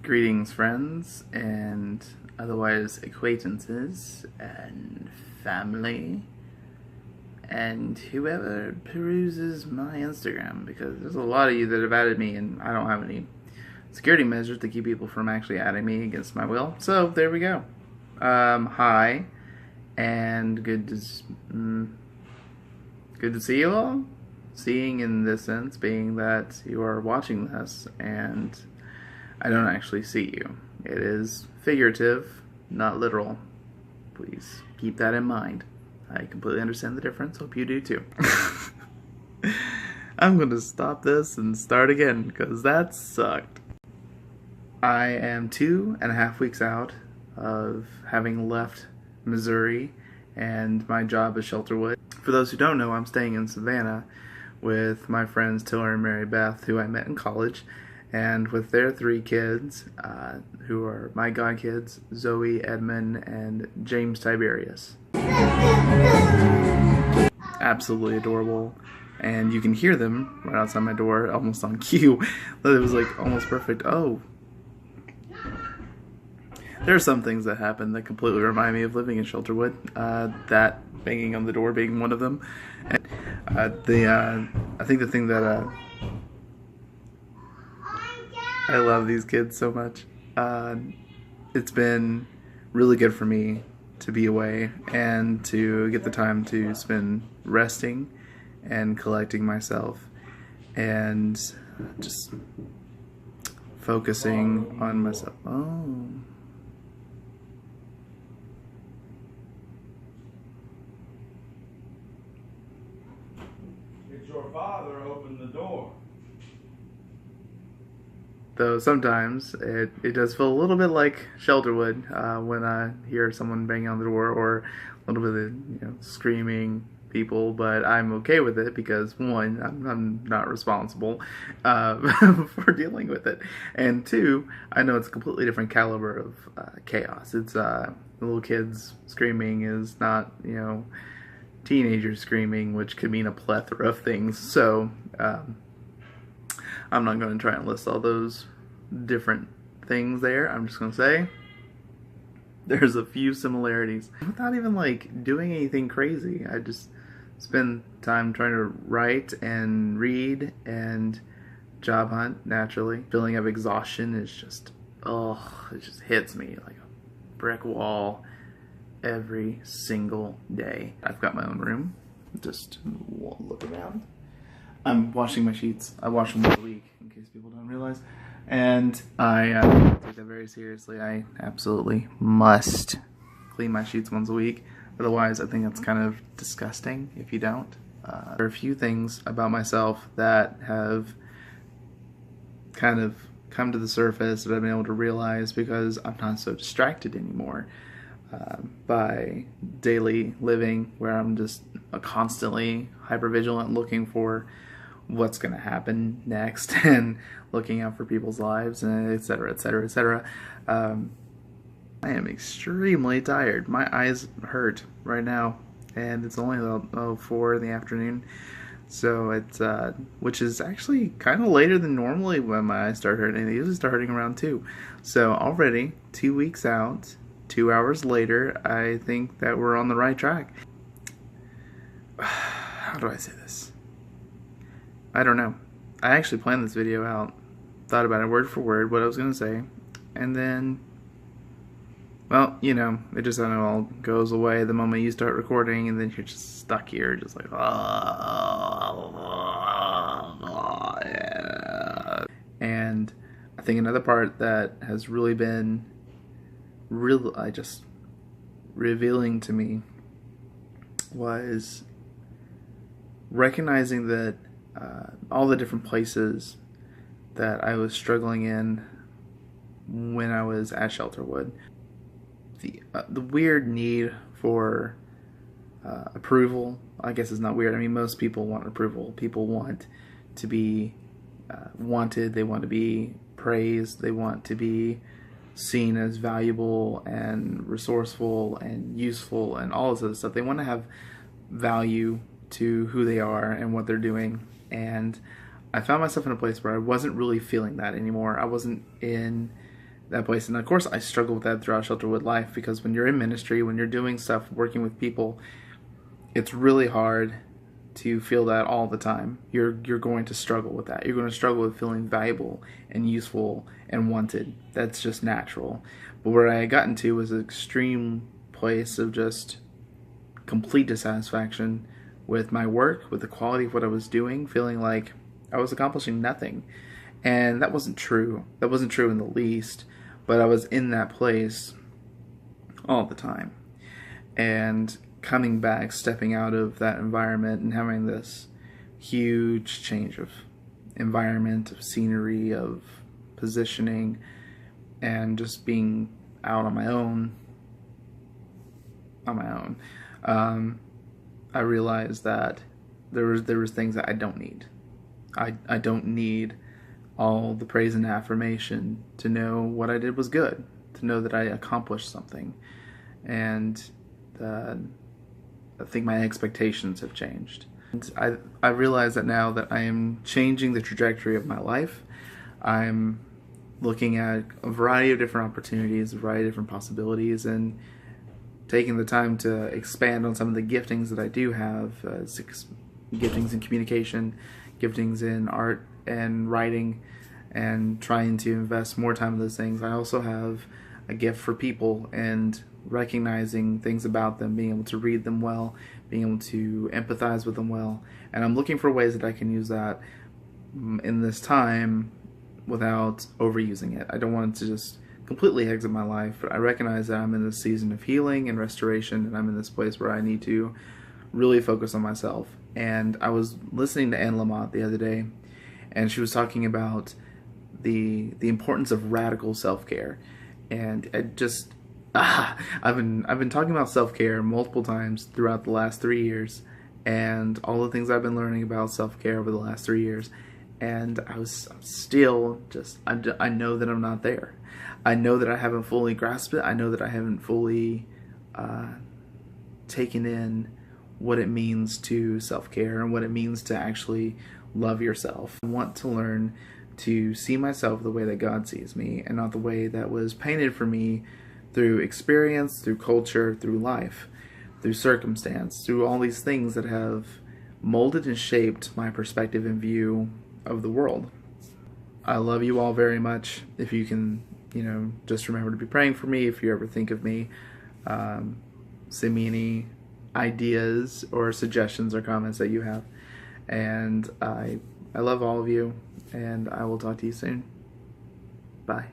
Greetings, friends, and otherwise acquaintances, and family, and whoever peruses my Instagram, because there's a lot of you that have added me, and I don't have any security measures to keep people from actually adding me against my will. So there we go. Hi, and good to see you all. Seeing in this sense being that you are watching this, and I don't actually see you. It is figurative, not literal. Please keep that in mind. I completely understand the difference. Hope you do too. I'm going to stop this and start again because that sucked. I am 2.5 weeks out of having left Missouri and my job at Shelterwood. For those who don't know, I'm staying in Savannah with my friends Tiller and Mary Beth, who I met in college, and with their 3 kids, who are my godkids, Zoe, Edmund, and James Tiberius. Absolutely adorable, and you can hear them right outside my door, almost on cue. It was like almost perfect. Oh, there are some things that happen that completely remind me of living in Shelterwood. That banging on the door being one of them. And, I think the thing that I love these kids so much. It's been really good for me to be away and to get the time to spend resting and collecting myself and just focusing on myself. Oh. It's your father opened the door. Though sometimes it does feel a little bit like Shelterwood when I hear someone banging on the door or a little bit of screaming people, but I'm okay with it because 1, I'm not responsible for dealing with it, and 2, I know it's a completely different caliber of chaos. It's the little kids screaming is not teenagers screaming, which could mean a plethora of things. So I'm not going to try and list all those different things there. I'm just going to say there's a few similarities without even doing anything crazy. I just spend time trying to write and read and job hunt naturally. Feeling of exhaustion is just, it just hits me like a brick wall every single day. I've got my own room. Just look around. I'm washing my sheets. I wash them once a week, in case people don't realize. And I take that very seriously. I absolutely must clean my sheets once a week. Otherwise, I think that's kind of disgusting if you don't. There are a few things about myself that have kind of come to the surface that I've been able to realize because I'm not so distracted anymore by daily living, where I'm just constantly hypervigilant looking for what's going to happen next and looking out for people's lives, and etc., etc., etc. I am extremely tired. My eyes hurt right now, and it's only about 4 in the afternoon, so it's which is actually kind of later than normally when my eyes start hurting. They usually start hurting around 2. So already 2 weeks out, 2 hours later, I think that we're on the right track. How do I say this? I don't know. I actually planned this video out, thought about it word for word, what I was going to say, and then, well, it just kind of all goes away the moment you start recording, and then you're just stuck here, just like, And I think another part that has really been revealing to me was recognizing that all the different places that I was struggling in when I was at Shelterwood, the weird need for approval, I guess is not weird. I mean, most people want approval. People want to be wanted. They want to be praised. They want to be seen as valuable and resourceful and useful and all this other stuff. They want to have value to who they are and what they're doing. And I found myself in a place where I wasn't really feeling that anymore. I wasn't in that place. And of course, I struggle with that throughout Shelterwood life, because when you're in ministry, when you're doing stuff, working with people, it's really hard to feel that all the time. You're going to struggle with that. You're going to struggle with feeling valuable and useful and wanted. That's just natural. But where I had gotten to was an extreme place of just complete dissatisfaction with my work, with the quality of what I was doing, feeling like I was accomplishing nothing. And that wasn't true. That wasn't true in the least. But I was in that place all the time. And coming back, stepping out of that environment and having this huge change of environment, of scenery, of positioning, and just being out on my own, I realized that there was things that I don't need. I don't need all the praise and affirmation to know what I did was good, to know that I accomplished something. And I think my expectations have changed. And I realize that now that I am changing the trajectory of my life. I'm looking at a variety of different opportunities, a variety of different possibilities, and taking the time to expand on some of the giftings that I do have, giftings in communication, giftings in art and writing, and trying to invest more time in those things. I also have a gift for people and recognizing things about them, being able to read them well, being able to empathize with them well. And I'm looking for ways that I can use that in this time without overusing it. I don't want it to just completely exit my life, but I recognize that I'm in this season of healing and restoration, and I'm in this place where I need to really focus on myself. And I was listening to Anne Lamott the other day, and she was talking about the importance of radical self-care. And it just I've been talking about self-care multiple times throughout the last 3 years, and all the things I've been learning about self-care over the last 3 years, and I'm still just, I know that I'm not there. I know that I haven't fully grasped it. I know that I haven't fully taken in what it means to self-care and what it means to actually love yourself. I want to learn to see myself the way that God sees me, and not the way that was painted for me through experience, through culture, through life, through circumstance, through all these things that have molded and shaped my perspective and view of the world. I love you all very much. If you can, just remember to be praying for me. If you ever think of me, send me any ideas or suggestions or comments that you have. And I love all of you, and I will talk to you soon. Bye.